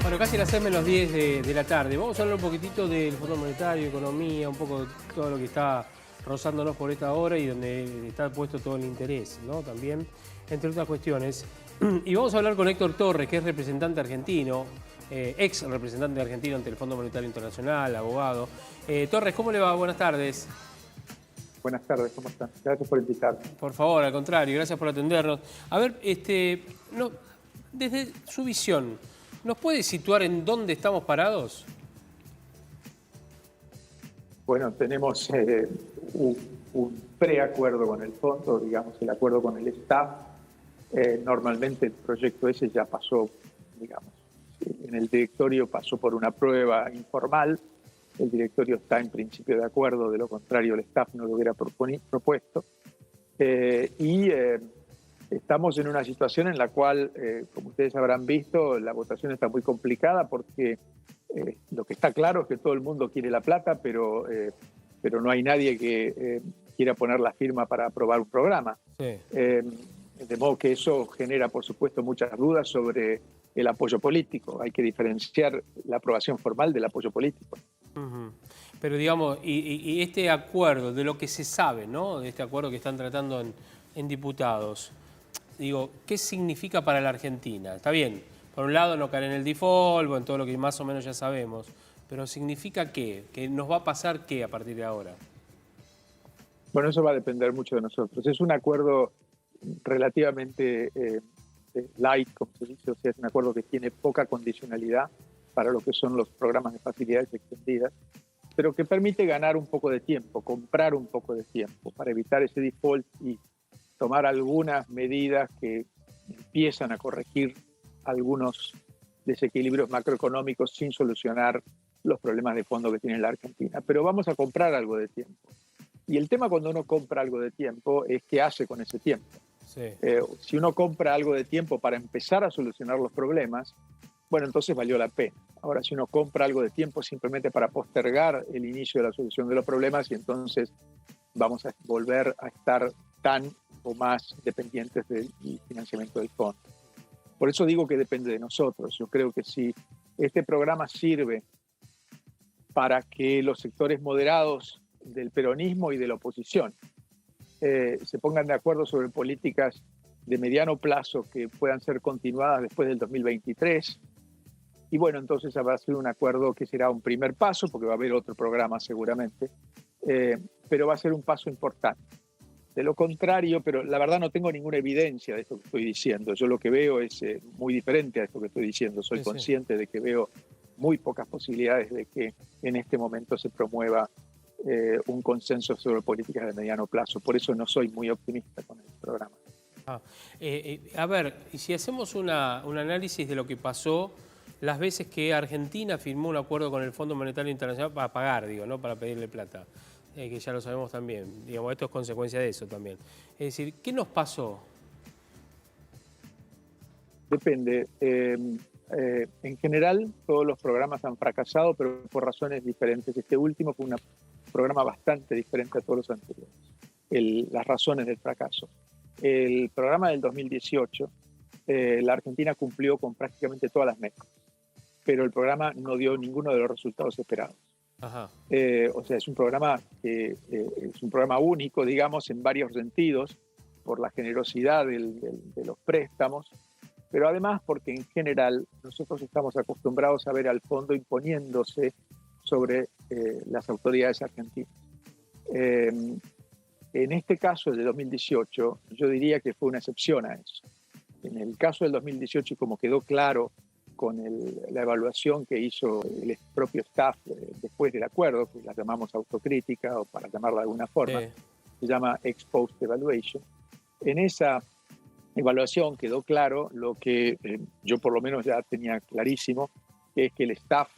Bueno, casi las 6 menos 10 de la tarde. Vamos a hablar un poquitito del Fondo Monetario, economía, un poco de todo lo que está rozándonos por esta hora y donde está puesto todo el interés, ¿no? También, entre otras cuestiones. Y vamos a hablar con Héctor Torres, que es representante argentino, ex representante argentino ante el Fondo Monetario Internacional, abogado. Torres, ¿cómo le va? Buenas tardes. Buenas tardes, ¿cómo están? Gracias por invitarme. Por favor, al contrario, gracias por atendernos. A ver, desde su visión, ¿nos puede situar en dónde estamos parados? Bueno, tenemos un preacuerdo con el fondo, digamos, el acuerdo con el staff. Normalmente el proyecto ese ya pasó, digamos, en el directorio pasó por una prueba informal. El directorio está en principio de acuerdo, de lo contrario el staff no lo hubiera propuesto. Estamos en una situación en la cual, como ustedes habrán visto, la votación está muy complicada porque lo que está claro es que todo el mundo quiere la plata, pero no hay nadie que quiera poner la firma para aprobar un programa. Sí. De modo que eso genera, por supuesto, muchas dudas sobre el apoyo político. Hay que diferenciar la aprobación formal del apoyo político. Pero digamos, y este acuerdo, de lo que se sabe, ¿no? De este acuerdo que están tratando en diputados, digo, ¿qué significa para la Argentina? Está bien, por un lado no caer en el default, en todo lo que más o menos ya sabemos, pero ¿significa qué? ¿Que nos va a pasar qué a partir de ahora? Bueno, eso va a depender mucho de nosotros. Es un acuerdo relativamente light, como se dice, o sea, es un acuerdo que tiene poca condicionalidad para lo que son los programas de facilidades extendidas, pero que permite ganar un poco de tiempo, comprar un poco de tiempo para evitar ese default y tomar algunas medidas que empiezan a corregir algunos desequilibrios macroeconómicos sin solucionar los problemas de fondo que tiene la Argentina. Pero vamos a comprar algo de tiempo. Y el tema cuando uno compra algo de tiempo es qué hace con ese tiempo. Sí. Si uno compra algo de tiempo para empezar a solucionar los problemas, bueno, entonces valió la pena. Ahora, si uno compra algo de tiempo simplemente para postergar el inicio de la solución de los problemas, y entonces vamos a volver a estar tan o más dependientes del financiamiento del fondo. Por eso digo que depende de nosotros. Yo creo que si este programa sirve para que los sectores moderados del peronismo y de la oposición se pongan de acuerdo sobre políticas de mediano plazo que puedan ser continuadas después del 2023, y bueno, entonces va a ser un acuerdo que será un primer paso, porque va a haber otro programa seguramente, pero va a ser un paso importante. De lo contrario, pero la verdad no tengo ninguna evidencia de esto que estoy diciendo. Yo lo que veo es muy diferente a esto que estoy diciendo. Soy consciente de que veo muy pocas posibilidades de que en este momento se promueva un consenso sobre políticas de mediano plazo. Por eso no soy muy optimista con el programa. A ver, y si hacemos un análisis de lo que pasó las veces que Argentina firmó un acuerdo con el Fondo Monetario Internacional para pagar, digo, no para pedirle plata, que ya lo sabemos también, digamos, esto es consecuencia de eso también. Es decir, ¿qué nos pasó? Depende. En general, todos los programas han fracasado, pero por razones diferentes. Este último fue un programa bastante diferente a todos los anteriores. Las razones del fracaso. El programa del 2018, la Argentina cumplió con prácticamente todas las metas, pero el programa no dio ninguno de los resultados esperados. Ajá. O sea, es un programa único, digamos, en varios sentidos, por la generosidad de los préstamos, pero además porque en general nosotros estamos acostumbrados a ver al fondo imponiéndose sobre las autoridades argentinas. En este caso, el de 2018, yo diría que fue una excepción a eso. En el caso del 2018, y como quedó claro con la evaluación que hizo el propio staff después del acuerdo, que la llamamos autocrítica o para llamarla de alguna forma, se llama ex post evaluation. En esa evaluación quedó claro lo que yo por lo menos ya tenía clarísimo, que es que el staff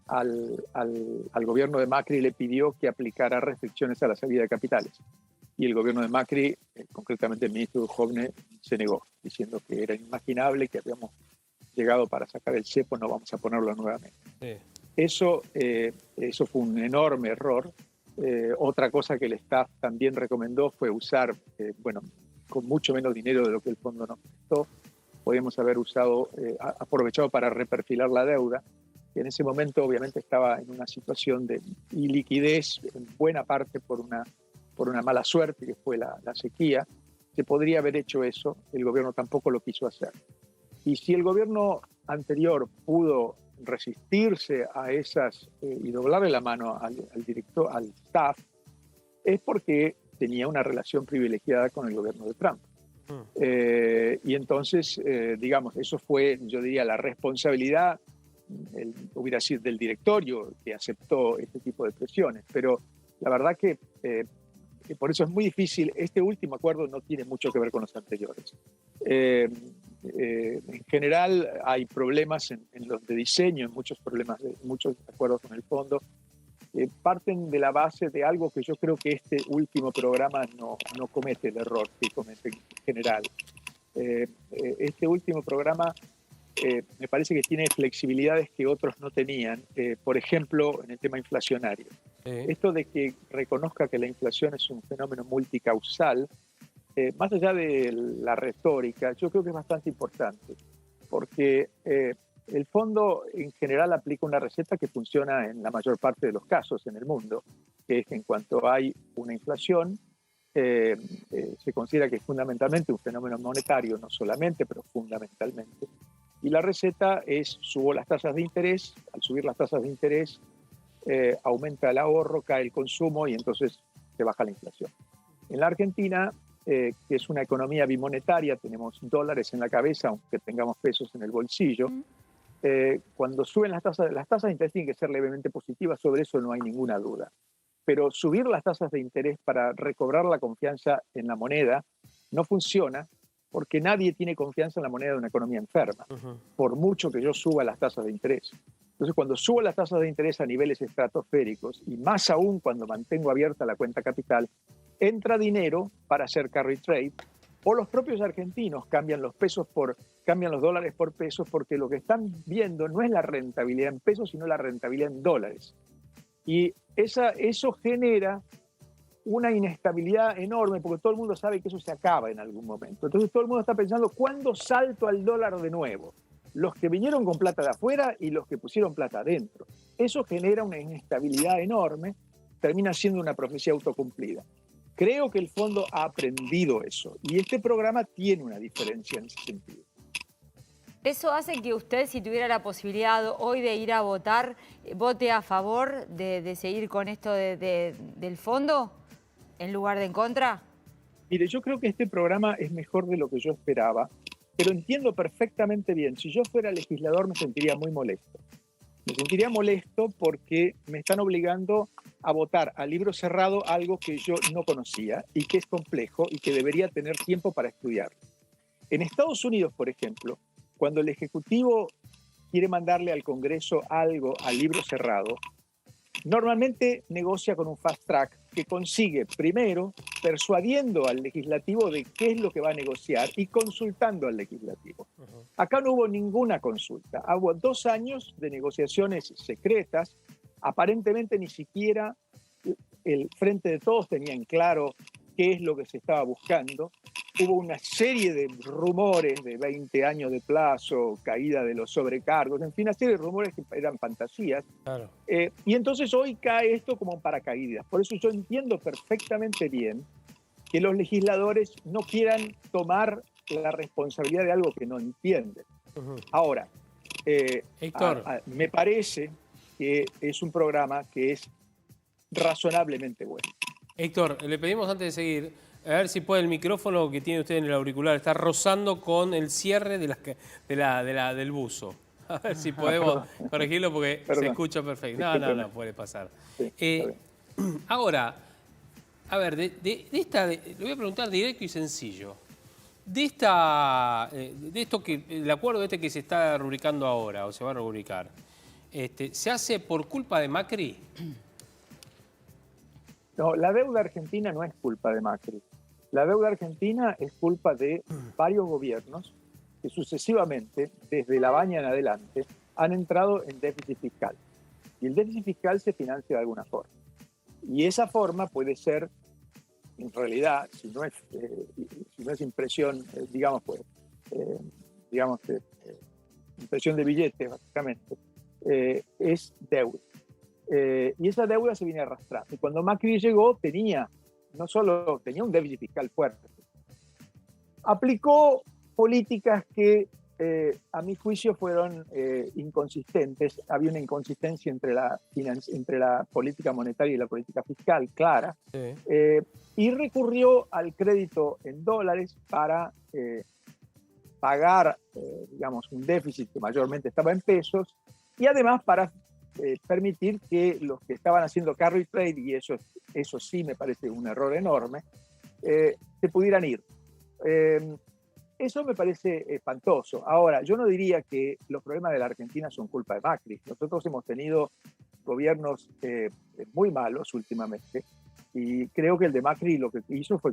al gobierno de Macri le pidió que aplicara restricciones a la salida de capitales. Y el gobierno de Macri, concretamente el ministro Duhovne, se negó, diciendo que era inimaginable, que habíamos llegado para sacar el cepo, no vamos a ponerlo nuevamente. Sí. Eso fue un enorme error. Otra cosa que el staff también recomendó fue usar, con mucho menos dinero de lo que el fondo nos prestó, podíamos haber aprovechado para reperfilar la deuda, que en ese momento obviamente estaba en una situación de iliquidez, en buena parte por una mala suerte, que fue la sequía. Se podría haber hecho eso, el gobierno tampoco lo quiso hacer. Y si el gobierno anterior pudo resistirse a esas y doblarle la mano al director, al staff, es porque tenía una relación privilegiada con el gobierno de Trump. Y entonces, digamos, eso fue, yo diría, la responsabilidad, hubiera sido del directorio que aceptó este tipo de presiones. Pero la verdad que por eso es muy difícil. Este último acuerdo no tiene mucho que ver con los anteriores. En general hay problemas en los de diseño, en muchos acuerdos con el fondo. Parten de la base de algo que yo creo que este último programa no comete el error que comete en general. Este último programa me parece que tiene flexibilidades que otros no tenían, por ejemplo, en el tema inflacionario. Esto de que reconozca que la inflación es un fenómeno multicausal, más allá de la retórica, yo creo que es bastante importante, porque el fondo en general aplica una receta que funciona en la mayor parte de los casos en el mundo, que es que en cuanto hay una inflación, se considera que es fundamentalmente un fenómeno monetario, no solamente, pero fundamentalmente. Y la receta es: subo las tasas de interés, al subir las tasas de interés aumenta el ahorro, cae el consumo y entonces se baja la inflación. En la Argentina, que es una economía bimonetaria, tenemos dólares en la cabeza, aunque tengamos pesos en el bolsillo. Cuando suben las tasas de interés tienen que ser levemente positivas, sobre eso no hay ninguna duda. Pero subir las tasas de interés para recobrar la confianza en la moneda no funciona, porque nadie tiene confianza en la moneda de una economía enferma, por mucho que yo suba las tasas de interés. Entonces, cuando subo las tasas de interés a niveles estratosféricos, y más aún cuando mantengo abierta la cuenta capital, entra dinero para hacer carry trade, o los propios argentinos cambian los dólares por pesos, porque lo que están viendo no es la rentabilidad en pesos, sino la rentabilidad en dólares. Y eso genera una inestabilidad enorme, porque todo el mundo sabe que eso se acaba en algún momento. Entonces todo el mundo está pensando: ¿cuándo salto al dólar de nuevo? Los que vinieron con plata de afuera y los que pusieron plata adentro. Eso genera una inestabilidad enorme, termina siendo una profecía autocumplida. Creo que el fondo ha aprendido eso, y este programa tiene una diferencia en ese sentido. ¿Eso hace que usted, si tuviera la posibilidad hoy de ir a votar, vote a favor de seguir con esto del fondo en lugar de en contra? Mire, yo creo que este programa es mejor de lo que yo esperaba, pero entiendo perfectamente bien. Si yo fuera legislador me sentiría muy molesto. Me sentiría molesto porque me están obligando a votar a libro cerrado algo que yo no conocía y que es complejo y que debería tener tiempo para estudiar. En Estados Unidos, por ejemplo, cuando el Ejecutivo quiere mandarle al Congreso algo a libro cerrado, normalmente negocia con un fast track que consigue primero persuadiendo al legislativo de qué es lo que va a negociar y consultando al legislativo. Acá no hubo ninguna consulta. Hubo 2 años de negociaciones secretas. Aparentemente ni siquiera el Frente de Todos tenía en claro qué es lo que se estaba buscando. Hubo una serie de rumores de 20 años de plazo, caída de los sobrecargos, en fin, una serie de rumores que eran fantasías. Claro. Y entonces hoy cae esto como en paracaídas. Por eso yo entiendo perfectamente bien que los legisladores no quieran tomar la responsabilidad de algo que no entienden. Ahora, Héctor, me parece que es un programa que es razonablemente bueno. Héctor, le pedimos antes de seguir, a ver si puede el micrófono que tiene usted en el auricular, está rozando con el cierre del buzo. A ver si podemos corregirlo porque se escucha perfecto. No, puede pasar. Sí, ahora, a ver, le voy a preguntar directo y sencillo. De esto que el acuerdo que se está rubricando ahora, o se va a rubricar, ¿se hace por culpa de Macri? No, la deuda argentina no es culpa de Macri. La deuda argentina es culpa de varios gobiernos que sucesivamente, desde La Baña en adelante, han entrado en déficit fiscal. Y el déficit fiscal se financia de alguna forma. Y esa forma puede ser, en realidad, si no es impresión, digamos, pues, digamos, impresión de billetes, básicamente, es deuda. Y esa deuda se viene arrastrando. Y cuando Macri llegó, no solo tenía un déficit fiscal fuerte, aplicó políticas que a mi juicio fueron inconsistentes. Había una inconsistencia entre la política monetaria y la política fiscal, clara. Sí. Y recurrió al crédito en dólares para pagar, digamos, un déficit que mayormente estaba en pesos, y además para permitir que los que estaban haciendo carry trade, y eso sí me parece un error enorme, se pudieran ir. Eso me parece espantoso. Ahora, yo no diría que los problemas de la Argentina son culpa de Macri. Nosotros hemos tenido gobiernos muy malos últimamente, y creo que el de Macri lo que hizo fue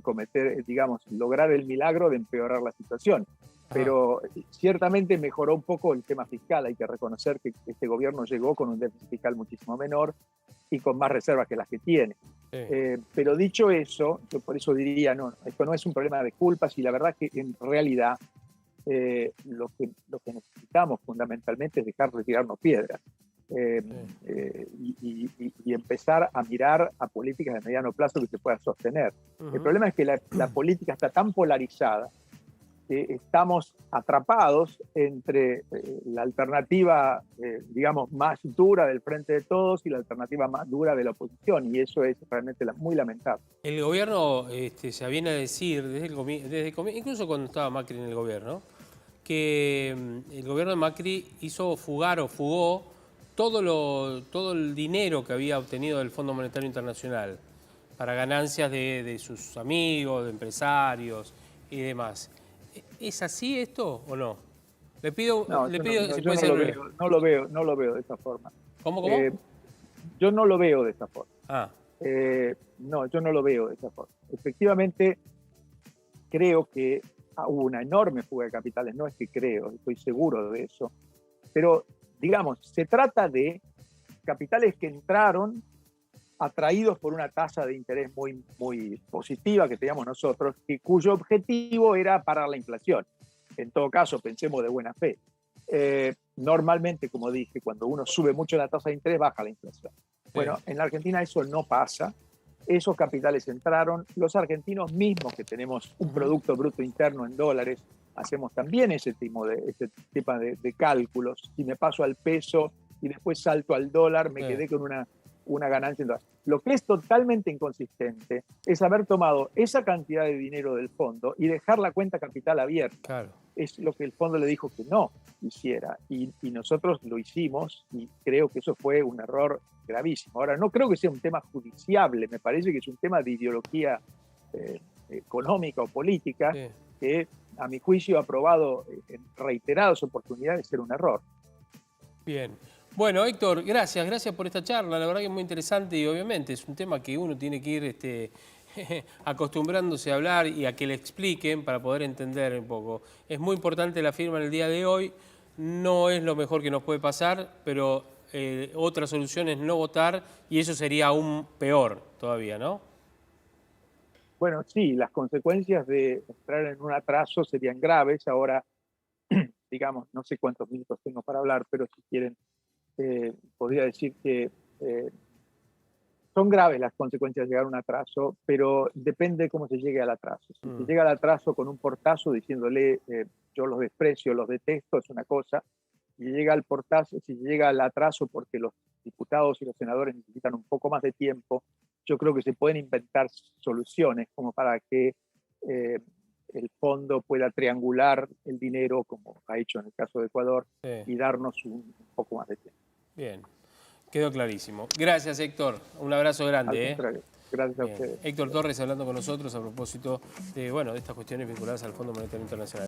lograr el milagro de empeorar la situación. Pero ciertamente mejoró un poco el tema fiscal. Hay que reconocer que este gobierno llegó con un déficit fiscal muchísimo menor y con más reservas que las que tiene. Sí. Pero dicho eso, yo por eso diría, no, esto no es un problema de culpas, y la verdad que en realidad lo que necesitamos fundamentalmente es dejar de tirarnos piedras y empezar a mirar a políticas de mediano plazo que se puedan sostener. El problema es que la política está tan polarizada que estamos atrapados entre la alternativa, digamos, más dura del Frente de Todos y la alternativa más dura de la oposición, y eso es realmente muy lamentable. El gobierno se viene a decir, incluso cuando estaba Macri en el gobierno, que el gobierno de Macri fugó todo el dinero que había obtenido del Fondo Monetario Internacional para ganancias de sus amigos, de empresarios y demás. ¿Es así esto o no? Le pido... No, yo no lo veo de esa forma. ¿Cómo? Yo no lo veo de esa forma. No, yo no lo veo de esa forma. Efectivamente, creo que hubo una enorme fuga de capitales. No es que creo, estoy seguro de eso. Pero, digamos, se trata de capitales que entraron atraídos por una tasa de interés muy, muy positiva que teníamos nosotros, y cuyo objetivo era parar la inflación. En todo caso, pensemos de buena fe. Normalmente, como dije, cuando uno sube mucho la tasa de interés, baja la inflación. Bueno, en la Argentina eso no pasa. Esos capitales entraron. Los argentinos mismos, que tenemos un Producto Bruto Interno en dólares, hacemos también ese tipo de cálculos. Si me paso al peso y después salto al dólar, me quedé con una ganancia en dólares. Lo que es totalmente inconsistente es haber tomado esa cantidad de dinero del fondo y dejar la cuenta capital abierta. Claro. Es lo que el fondo le dijo que no hiciera, y nosotros lo hicimos, y creo que eso fue un error gravísimo. Ahora, no creo que sea un tema judiciable, me parece que es un tema de ideología económica o política, que a mi juicio ha probado en reiteradas oportunidades ser un error. Bien. Bueno, Héctor, gracias por esta charla. La verdad que es muy interesante, y obviamente es un tema que uno tiene que ir acostumbrándose a hablar y a que le expliquen para poder entender un poco. Es muy importante la firma en el día de hoy. No es lo mejor que nos puede pasar, pero otra solución es no votar, y eso sería aún peor todavía, ¿no? Bueno, sí, las consecuencias de entrar en un atraso serían graves. Ahora, digamos, no sé cuántos minutos tengo para hablar, pero si quieren, podría decir que son graves las consecuencias de llegar a un atraso, pero depende cómo se llegue al atraso. Si se llega al atraso con un portazo diciéndole yo los desprecio, los detesto, es una cosa. Si llega al atraso porque los diputados y los senadores necesitan un poco más de tiempo, yo creo que se pueden inventar soluciones como para que el fondo pueda triangular el dinero, como ha hecho en el caso de Ecuador, y darnos un poco más de tiempo. Bien, quedó clarísimo. Gracias, Héctor. Un abrazo grande. Al contrario. Gracias a ustedes. Héctor Torres hablando con nosotros a propósito de estas cuestiones vinculadas al Fondo Monetario Internacional.